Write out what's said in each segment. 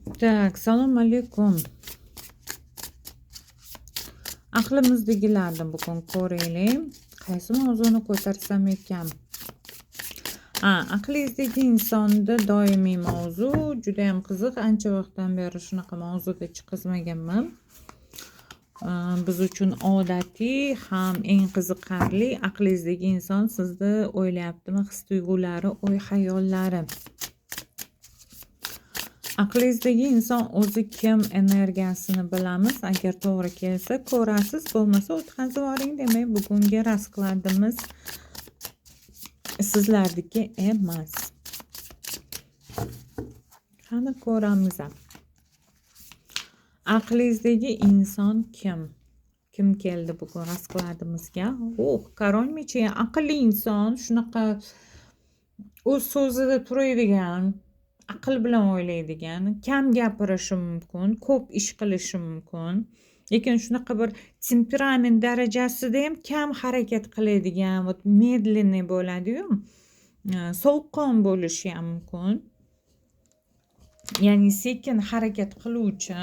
Так, salom alaykum. Aqlimizdagilarni bugun ko'raylik. Qaysi mavzuni ko'tarsam ekan? Aqlingizdagi insonda doimiy mavzu juda ham qiziq. Ancha vaqtdan beri shunaqa mavzuga chiqizmaganman. Biz uchun odatiy ham eng qiziqarli aqlingizdagi inson sizni o'ylayaptimi, his-tuyg'ulari, o'y-hayollari. Aqlingizdagi inson o'zi kim energiyasini bilamiz. Agar to'g'ri kelsa ko'rasiz, bo'lmasa o'tkazib yuboring. Demak, bugungi raskladimiz sizlardagi emas. Qani ko'ramiz. Aqlingizdagi inson kim? Kim keldi bugun raskladimizga? Qaror mechi aqlli inson shunaqa o'z so'zida turadigan, aql bilan o'ylaydigan, kam gapirishi mumkin, ko'p ish qilishi mumkin. Lekin shunaqa bir temperament darajasida ham kam harakat qiladigan, medlenniy bo'ladi-yu, sovuqqon bo'lishi ham mumkin. Ya'ni sekin harakat qiluvchi,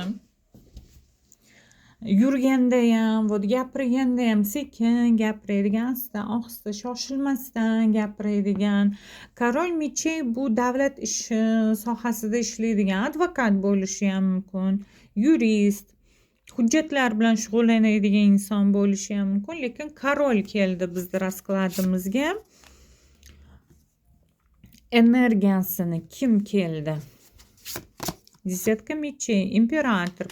yurganda ham, gapirganda ham sekin gapiradigan, asta-ohista, shoshilmasdan gapiradigan. Korol mechey bu davlat ishi sohasida ishlaydigan, advokat bo'lishi ham mumkin, yurist, hujjatlar bilan shug'ullanadigan inson bo'lishi ham mumkin. Lekin korol keldi bizni raskladimizga. Energiyasini kim keldi? Desetka mechey, imperator.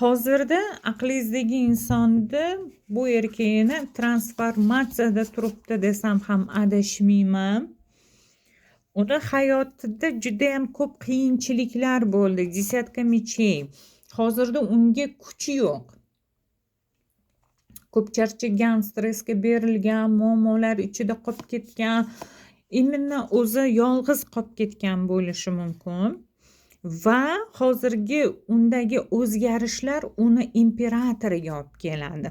Hozirda aqlingizdagi insonda bu erkakni transformatsiyada turibdi desam ham adashmayman. Uni hayotida juda ham ko'p qiyinchiliklar bo'ldi. Desetka mechey. Hozirda unga kuchi yo'q. Ko'p charchagan, stressga berilgan, muammolar ichida qolib ketgan, imенно o'zi yolg'iz qolib ketgan bo'lishi mumkin. Va hozirgi undagi o'zgarishlar uni imperatoriga olib keladi.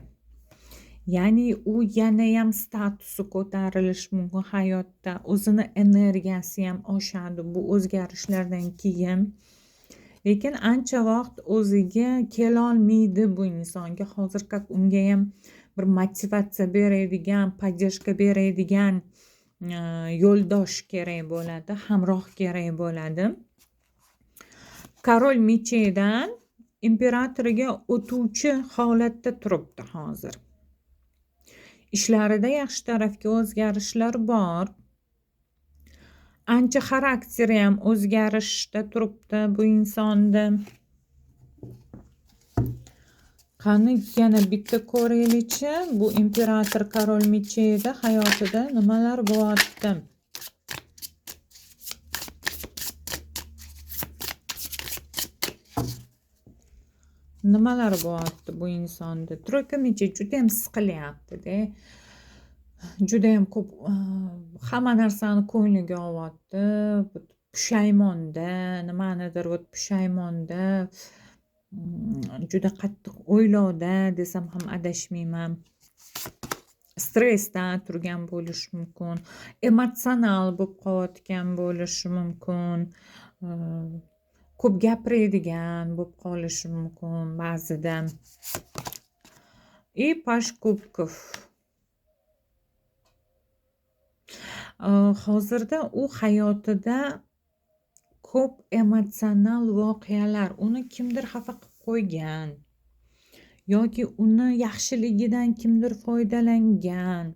Ya'ni u yana ham statusi ko'tarilishi mumkin hayotda, o'zini energiyasi ham oshadi bu o'zgarishlardan keyin. Lekin ancha vaqt o'ziga kelolmaydi bu insonga. Hozir как unga ham bir motivatsiya beradigan, podдержка beradigan yo'ldosh kerak bo'ladi, hamroh kerak bo'ladi. Korol mecheydan imperatoriga o'tuvchi holatda turibdi hozir. Ishlarida yaxshi tarafga o'zgarishlar bor. Ancha xarakteri ham o'zgarishda turibdi bu insonda. Qani yana bitta ko'raylikchi, bu imperator korol mecheyda hayotida nimalar bo'lyapti? Nimalar bo'lyapti bu insonda? Troyka mechey juda ham siqilyapti-da. Juda ham ko'p hamma narsani ko'ngliga olyapti. Pushaymonda, nimanidir pushaymonda, juda qattiq o'ylovda desam ham adashmayman. Stressdan turgan bo'lishi mumkin, emotsional bo'lib qolayotgan bo'lishi mumkin. Ko'p gapiradigan bo'lib qolishi mumkin ba'zida. Pash kubkov. Hozirda u hayotida ko'p emotsional voqealar, uni kimdir xafa qilib qo'ygan yoki uni yaxshiligidan kimdir foydalangan.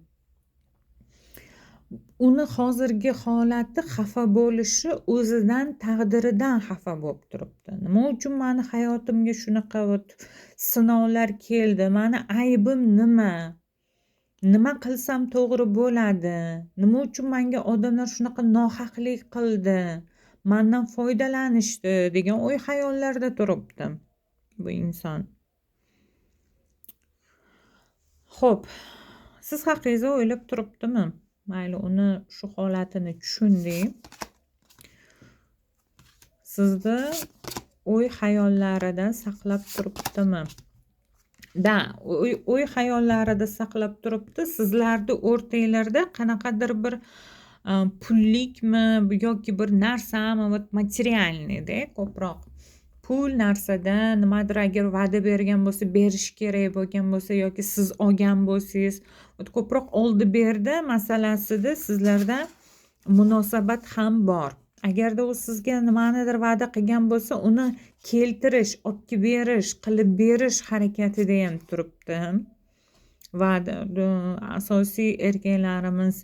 Uni hozirgi holati xafa bo'lishi o'zidan, taqdiridan xafa bo'lib turibdi. Nima uchun meni hayotimga shunaqa sinovlar keldi? Meni aybim nima? Nima qilsam to'g'ri bo'ladi? Nima uchun menga odamlar shunaqa nohaqlik qildi? Mendan foydalanishdi degan o'y-hayollarda turibdi bu inson. Xo'p, siz haqingizda o'ylab turibdimi? Mayli, uni shu holatini tushundik. Sizni o'y-hayollarida saqlab turibdimi? O'y-hayollarida saqlab turibdi. Sizlarni o'rtanglarda qanaqadir bir pullikmi yoki bir narsami, materialniy-da ko'proq pul narsada nimadir agar va'da bergan bo'lsa, berish kerak bo'lgan bo'lsa yoki siz olgan bo'lsangiz, ko'proq oldi berdi masalasida sizlarda munosabat ham bor. Agarda u sizga nimanidir va'da qilgan bo'lsa, uni keltirish, olib berish, qilib berish harakatida ham turibdi. Va'da asosiy erkaklarimiz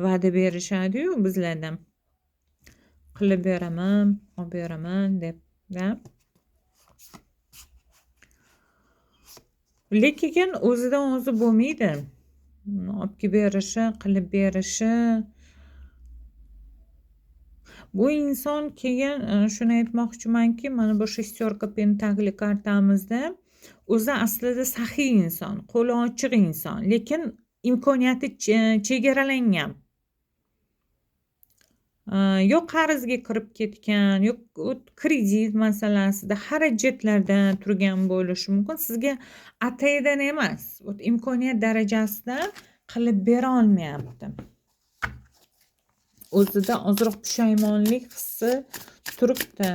va'da berishadi-yu bizlarda. Qilib beraman, olib beraman deb. Lekin o'zidan o'zi bo'lmaydi. Olib berishi, qilib berishi. Bu inson keyin shuni aytmoqchimanki, mana bu shesтерка pentakli kartamizda o'zi aslida saxiy inson, qo'li ochiq inson, lekin imkoniyati chegaralangan. Yo qarzga kirib ketgan, yo kredit masalasida, xarajatlarda turgan bo'lishi mumkin. Sizga ataydan emas, imkoniyat darajasida qilib bera olmayapti. O'zida ozroq pushaymonlik hissi turibdi.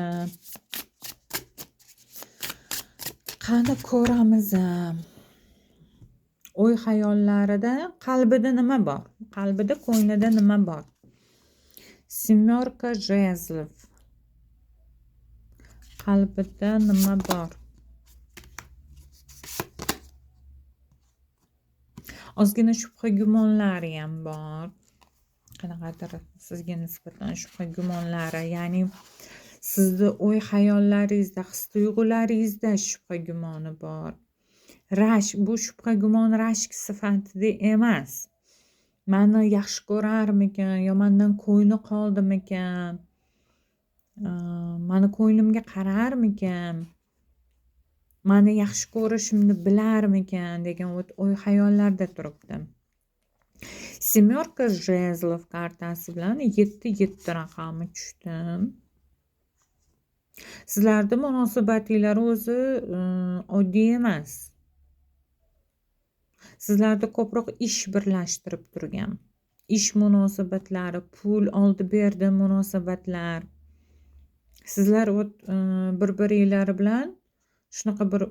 Qani ko'ramiz. O'y xayollarida, qalbida nima bor? Qalbida, ko'nglida nima bor? Семерка жезлов. Qalbida nima bor? Ozgina shubha gumonlari ham bor. Qanaqadir sizga nisbatan shubha gumonlari, ya'ni sizni o'y hayollaringizda, his tuyg'ularingizda shubha gumoni bor. Bu shubha gumon rashk sifatida emas. Mani yaxshi ko'rarmikan, yo mendan ko'ngli qoldimikan, mani ko'nglimga qararmikan, mani yaxshi ko'rishimni bilarmikan degan o'y hayollarda turibdi. Семерка жезлов kartasi bilan 7 raqami tushdi. Sizlarda munosabatlar o'zi oddiy emas. Sizlarda ko'proq ish birlashtirib turgan. Ish munosabatlari, pul oldi berdi munosabatlar. Sizlar bir-biringlar bilan shunaqa bir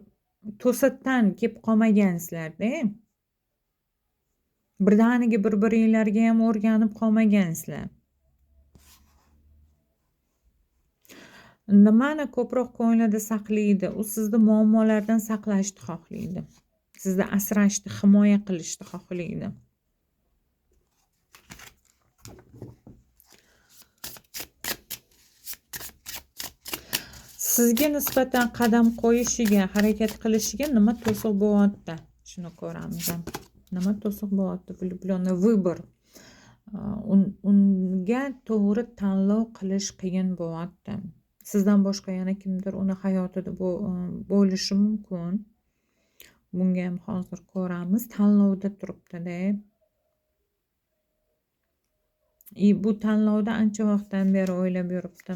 to'satdan kelib qolmagansizlar-da. Birdaniga bir-biringlarga ham o'rganib qolmagansizlar. Nimani ko'proq ko'nglida saqlaydi? U sizni muammolardan saqlashni xohlaydi. Sizni asrashni, himoya qilishni xohlaydi. Sizga nisbatan qadam qo'yishiga, harakat qilishiga nima to'siq bo'lyapti? Shuni ko'ramiz. Nima to'siq bo'lyapti? Влюблённый выбор. Unga to'g'ri tanlov qilish qiyin bo'lyapti. Sizdan boshqa yana kimdir uni hayotida bo'lishi mumkin. Bunga ham hozir ko'ramiz. Tanlovda turibdi-da. Bu tanlovda ancha vaqtdan beri o'ylab yuribdi.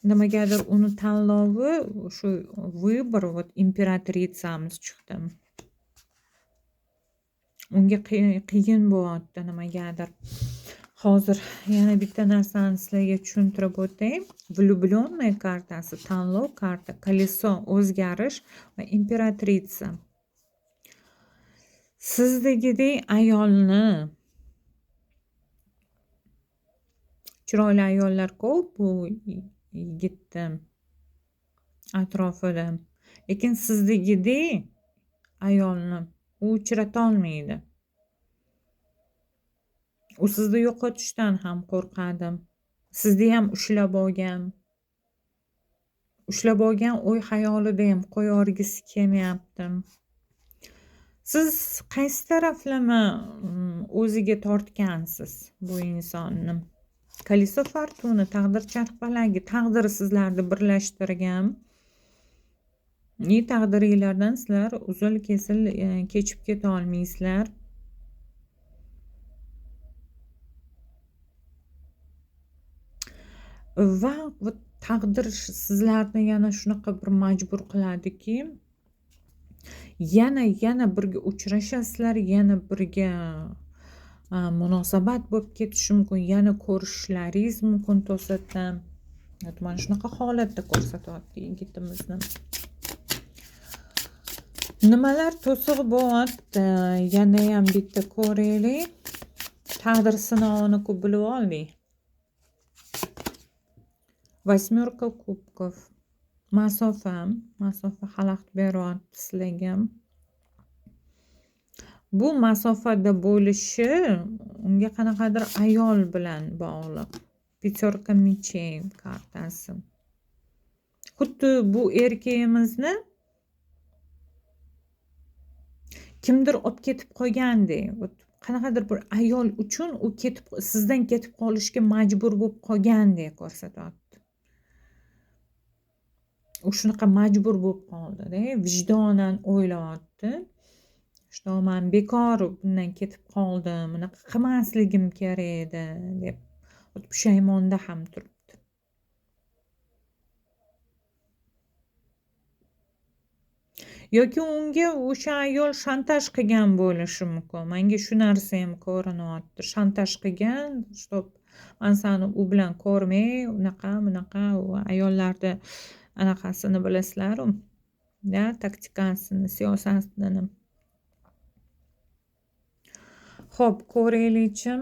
Nimagadir uni tanlovi shu vыбор, imperatritsamiz chiqdi. Unga qiyin bo'lyapti nimagadir. Hozir yana bitta narsani sizlarga tushuntirib o'tay. Влюблённый kartasi, tanlov karta, koleso, o'zgarish va imperatriца. Sizdagidek ayolni, chiroyli ayollar ko'p bu yigitni atrofida. Lekin sizdagidek ayolni u uchrata olmaydi. U sizni yo'qotishdan ham qo'rqadi. Sizni ham ushlab olgan. Ushlab olgan o'y xayolida ham qo'yorgisi kelmayapti. Siz qaysi taraflama o'ziga tortgansiz bu insonni? Koleso fortuna, taqdir charxpalagi, taqdir sizlarni birlashtirgan. Taqdiringlardan sizlar uzil kesil kechib keta olmaysizlar. Va taqdir sizlarni yana shunaqa bir majbur qiladiki, yana birga uchrashasizlar, yana birga munosabat bo'lib ketishi mumkin, yana ko'rishlaringiz mumkin to'satdan. Mana shunaqa holatda ko'rsatyapti yigitimizni. Nimalar to'siq bo'lyapti? Yana ham bitta ko'raylik. Taqdir sinovini ku bilib oldik. Восьмерка kubkov. Masofa xalaqit beryapti sizlarga. Bu masofada bo'lishi unga qanaqadir ayol bilan bog'liq. Peterka mechey kartasi. Xuddi bu erkagimizni kimdir olib ketib qolgandek. Qanaqadir bir ayol uchun u sizdan ketib qolishga majbur bo'lib qolgandek ko'rsatyapti. U shunaqa majbur bo'lib qoldi-da, vijdonan o'ylayapti. Men bekor bundan ketib qoldim, bunaqa qilmasligim kerak edi deb pushaymonda ham turibdi. Yoki unga o'sha ayol shantaj qilgan bo'lishi mumkin. Menga shu narsa ham ko'rinyapti. Shantaj qilgan, stop. Men seni u bilan ko'rmay, unaqa ayollarda anaqasini bilasizlar-ku. Da, taktikasini, siyosatini. Xo'p, ko'raylikchim.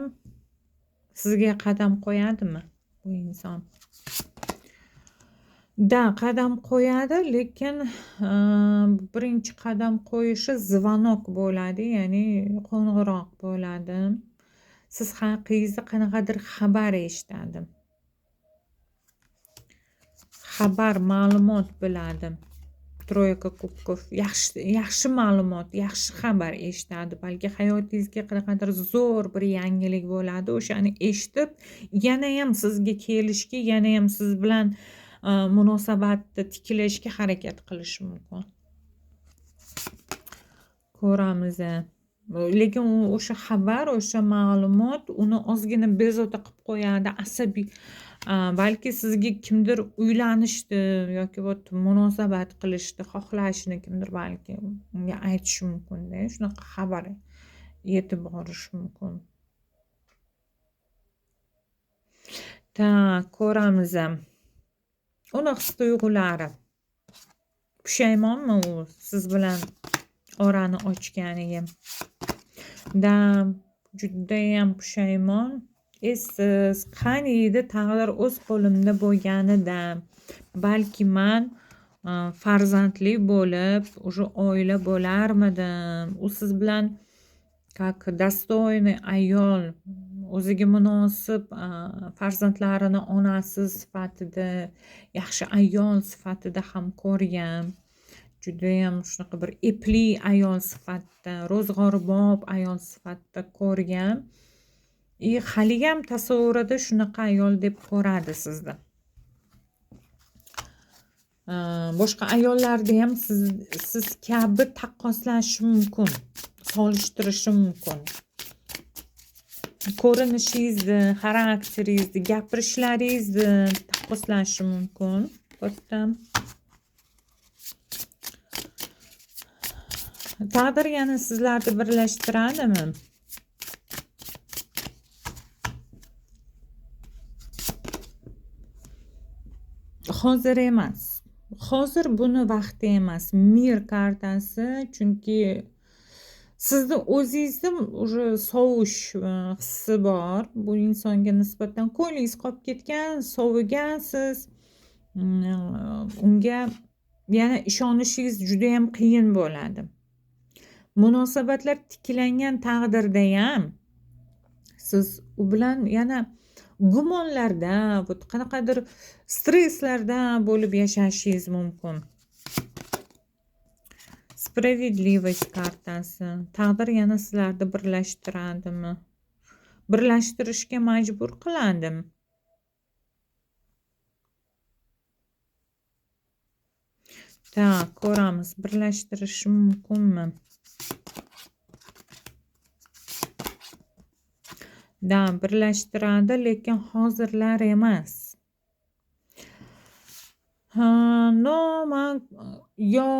Sizga qadam qo'yadimi bu inson? Da, qadam qo'yadi, lekin birinchi qadam qo'yishi zvanok bo'ladi, ya'ni qo'ng'iroq bo'ladi. Siz haqingizda qanaqadir xabar eshitadi. Xabar, ma'lumot biladi. Troyka kubkov. Yaxshi ma'lumot, yaxshi xabar eshitadi. Balki hayotingizga qanaqadir zo'r bir yangilik bo'ladi. O'shani eshitib, yana ham sizga kelishga, yana ham siz bilan munosabatni tiklashga harakat qilishi mumkin. Ko'ramiz. Lekin o'sha xabar, o'sha ma'lumot uni ozgina bezovta qilib qo'yadi, asabiy. Balki sizga kimdir uylanishdi yoki munosabat qilishni xohlashini kimdir balki unga aytishi mumkin-da. Shunaqa xabar yetib borishi mumkin. Ko'ramiz. Uni his-tuyg'ulari. Pushaymonmi u siz bilan orani ochganiga? Juda ham pushaymon. Siz qani edi taqdir o'z qo'limda bo'lganida, balki men farzandli bo'lib, уже oila bo'larmidim. U siz bilan как dostoyniy ayol, o'ziga munosib farzandlarini onasi sifatida, yaxshi ayol sifatida ham ko'rgan. Juda ham shunaqa bir epli ayol sifatida, ro'zg'orbob ayol sifatida ko'rgan. Haliyam tasavvurida shunaqa ayol deb ko'radi sizni. Boshqa ayollarda ham siz kabi taqqoslashi mumkin, solishtirishi mumkin. Ko'rinishingizni, xarakteringizni, gapirishlaringizni taqqoslashi mumkin. Taqdir yana sizlarni birlashtiradimi? Hozir emas. Hozir buni vaqti emas. Mir kartasi, chunki sizni o'zingizda уже sovish hissi bor. Bu insonga nisbatan ko'nglingiz qolib ketgan, sovigansiz. Unga yana ishonishingiz juda ham qiyin bo'ladi. Munosabatlar tiklangan taqdirda ham siz u bilan yana gumonlarda, qanaqadir stresslarda bo'lib yashashingiz mumkin. Справедливость kartasi. Taqdir yana sizlarni birlashtiradimi? Birlashtirishga majbur qiladimi? Ko'ramiz, birlashtirishi mumkinmi? Birlashtiradi, lekin hozirlar emas. Men yo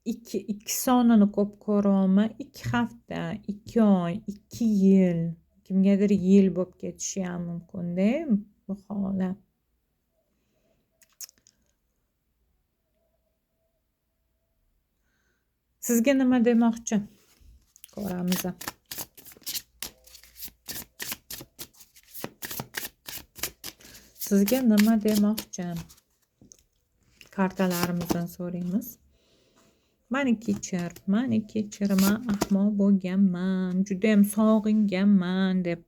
2 sonini ko'p ko'raman. 2 hafta, 2 oy, 2 yil, kimgadir yil bo'lib ketishi ham mumkin-da bu holat. Sizga nima demoqchi? Ko'ramiz. Sizga nima demoqchi? Kartalarimizdan so'raymiz. Mani kechir, men ahmoq bo'lganman, juda ham sog'inganman deb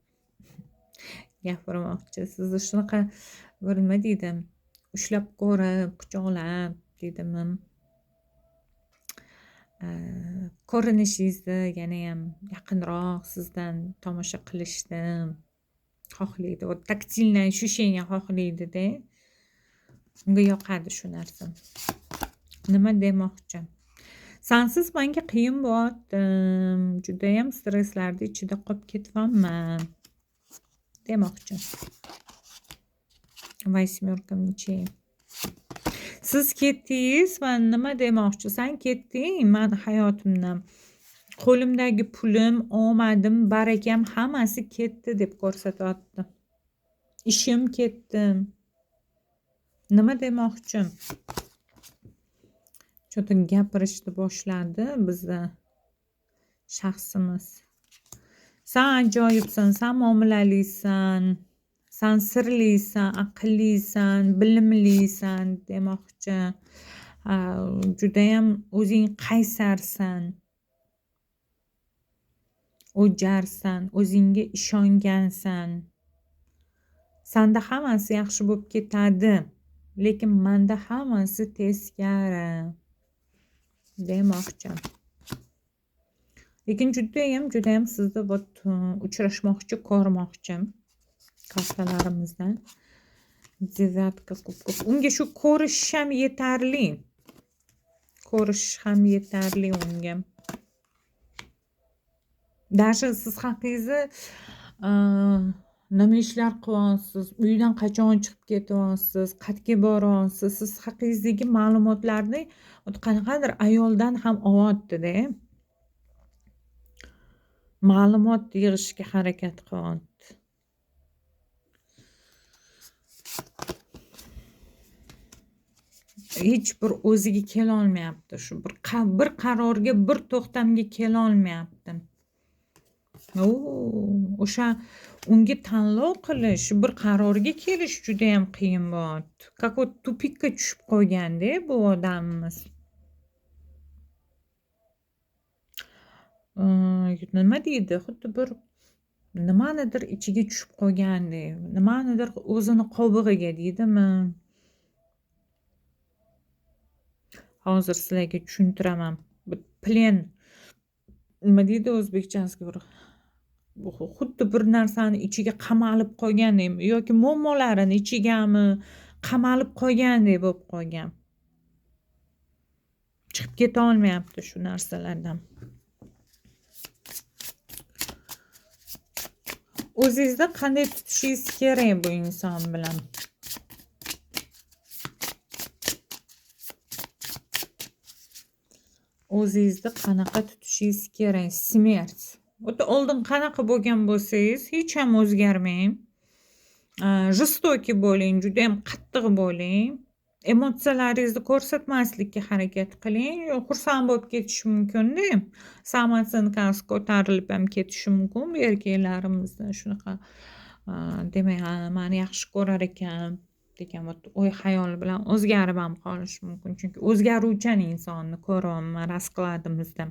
gapirmoqchi. Sizni shunaqa bir nima deydi, ushlab ko'rib, quchoqlab deydimi, ko'rinishingizni yana ham yaqinroq sizdan tomosha qilishni xohlaydi. O taktilniy ощущение xohlaydi-da. Unga yoqadi shu narsa. Nima demoqchi? Sensiz menga qiyin bo'lyapti. Juda ham stresslarda ichida qolib ketyapman demoqchi. Восьмерка мечей. Siz ketdingiz va nima demoqchi? Sen ketding, men hayotimdan qo'limdagi pulim, omadim, barakam hammasi ketdi deb ko'rsatyapti. Ishim ketdi. Nima demoqchi? Cho'ta gapirishni boshladi bizni shaxsimiz. Sen ajoyibsan, sen muomalalisan, sen sirlisan, aqllisan, bilimlisan demoqchi. Judayam o'zing qaysarsan, o'jarsan, o'zingga ishongansan. Senda hammasi yaxshi bo'lib ketadi, lekin menda hammasi teskari demoqchi. Lekin judayam sizni uchrashmoqchi, ko'rmoqchi kartalarimizdan. Devatka kubkov. Unga shu ko'rish ham yetarli. Unga. Даже siz haqingizda nima ishlar qilyapsiz, uydan qachon chiqib ketyapsiz, qayerga boryapsiz, siz haqingizdagi ma'lumotlarni qanaqadir ayoldan ham olyapti-da. Ma'lumot yig'ishga harakat qilyapti. Hech bir o'ziga kela olmayapti. Shu bir qarorga, bir to'xtamga kela olmayapti. O'sha unga tanlov qilish, bir qarorga kelish juda ham qiyin bo'lyapti. Какой tupikka tushib qolganda bu odamimiz. Nima deydi? Xuddi bir nimanidir ichiga tushib qolgandek, nimanidir o'zini qobig'iga deydimi? Hozir sizlarga tushuntiraman. Plen nima deydi o'zbekchasiga? Xuddi bir narsani ichiga qamalib qolgandek yoki muammolarini ichigami qamalib qolgandek bo'lib qolgan. Chiqib keta olmayapti shu narsalardan. O'zingizda qanday tutishingiz kerak bu inson bilan? O'zingizda qanaqa tutishingiz kerak? Smert. O'ta oldin qanaqa bo'lgan bo'lsangiz, hech ham o'zgarmang. Жестоки bo'ling, juda ham qattiq bo'ling. Emotsiyalaringizni ko'rsatmaslikka harakat qiling. Xursand bo'lib ketish mumkin-da. Samotsiyasi ko'tarilib ham ketishi mumkin bu erkaklarimizni shunaqa. Demak, meni yaxshi ko'rar ekan degan o'y xayol bilan o'zgarib ham qolishi mumkin. Chunki o'zgaruvchan insonni ko'ryapman raskladimizda.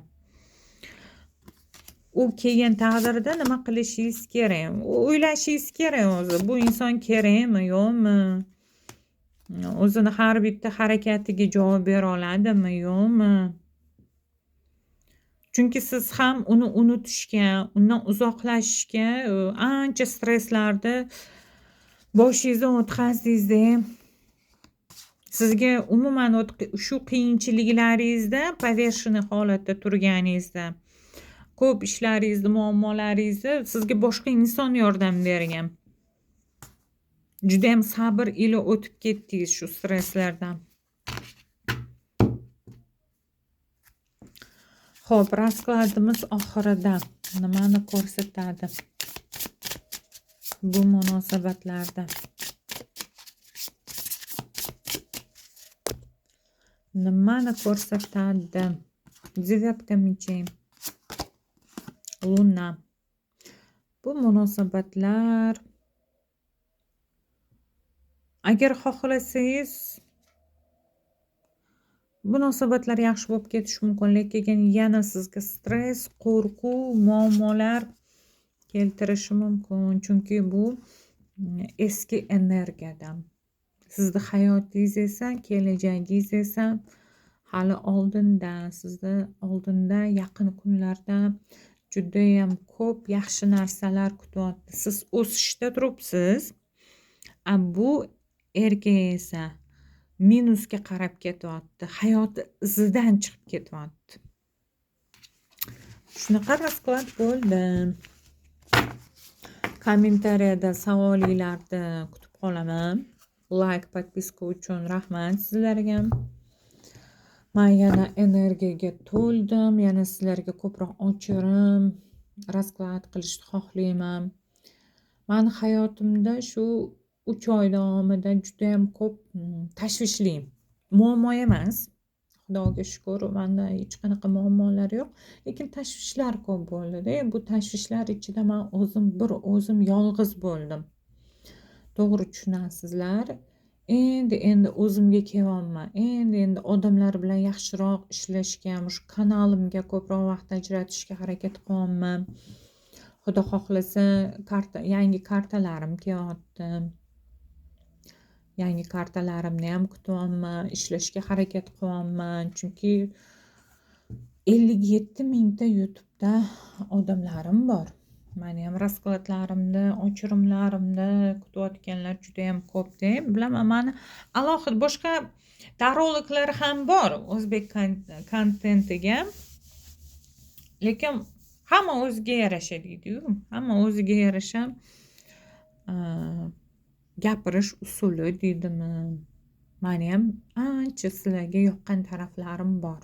U kelgan taqdirda nima qilishingiz kerak? O'ylashingiz kerak o'zi. Bu inson kerakmi, yo'qmi? O'zini har bitta harakatiga javob bera oladimi, yo'qmi? Chunki siz ham uni unutishga, undan uzoqlashishga ancha stresslarda boshingizdan o'tkazdingizda. Sizga umuman shu qiyinchiliklaringizda, повешенный holatda turganingizda, ko'p ishlaringizni, muammolaringizni sizga boshqa inson yordam bergan. Juda ham sabr ila o'tib ketdingiz shu stresslardan. Xo'p, raskladimiz oxirida nimani ko'rsatadi? Bu munosabatlarda nimani ko'rsatadi? Девятка мечей. Luna. Bu munosabatlar agar xohlasangiz munosabatlar yaxshi bo'lib ketishi mumkin, lekin yana sizga stress, qo'rquv, muammolar keltirishi mumkin. Chunki bu eski energiyadan. Sizni hayotingiz esa, kelajagingiz esa hali oldinda, sizni oldinda yaqin kunlarda judayam ko'p yaxshi narsalar kutyapti. Siz o'sishda turibsiz. Bu erkak esa minusga qarab ketyapti. Hayoti izidan chiqib ketyapti. Shunaqa rasklad bo'ldi. Kommentariyada savolinglarni kutib qolaman. Like, podpiska uchun rahmat sizlarga. Men yana energiyaga to'ldim. Yana sizlarga ko'proq ochirim. Rasklad qilishni xohlayman. Men hayotimda shu 3 oy davomida juda ham ko'p tashvishli, muammo emas. Xudoga shukr, menda hech qanaqa muammolar yo'q, lekin tashvishlar ko'p bo'ldi-da. Bu tashvishlar ichida men o'zim yolg'iz bo'ldim. To'g'ri tushunasizlar. Endi o'zimga kelyapman. Endi odamlar bilan yaxshiroq ishlashga, shu kanalimga ko'proq vaqt ajratishga harakat qilyapman. Xudo xohlasa, yangi kartalarim kelyapti. Yangi kartalarimni ham kutyapman, ishlashga harakat qilyapman. Chunki 57 mingta YouTube'da odamlarim bor. Meni ham raskladlarimni, ochirimlarimni kutayotganlar juda ham ko'p-da. Bilaman, meni alohida boshqa taroliklar ham bor o'zbek kontentiga. Lekin hamma o'ziga yarasha deydi-ku. Hamma o'ziga yarasha gapirish usuli deydimi. Meni ham ancha sizlarga yoqqan taraflarim bor.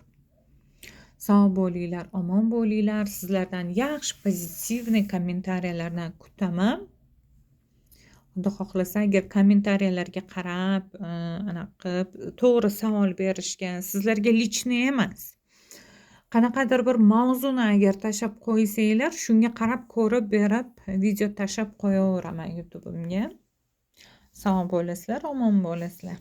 Sog' bo'linglar, omon bo'linglar. Sizlardan yaxshi pozitivniy kommentariyalarni kutaman. Xudo xohlasa, agar kommentariyalarga qarab, to'g'ri savol berishgan, sizlarga lichniy emas. Qanaqadir bir mavzuni agar tashab qo'ysanglar, shunga qarab ko'rib berib, video tashab qo'yaveraman YouTube'imga. Sog' bo'lasizlar, omon bo'lasizlar.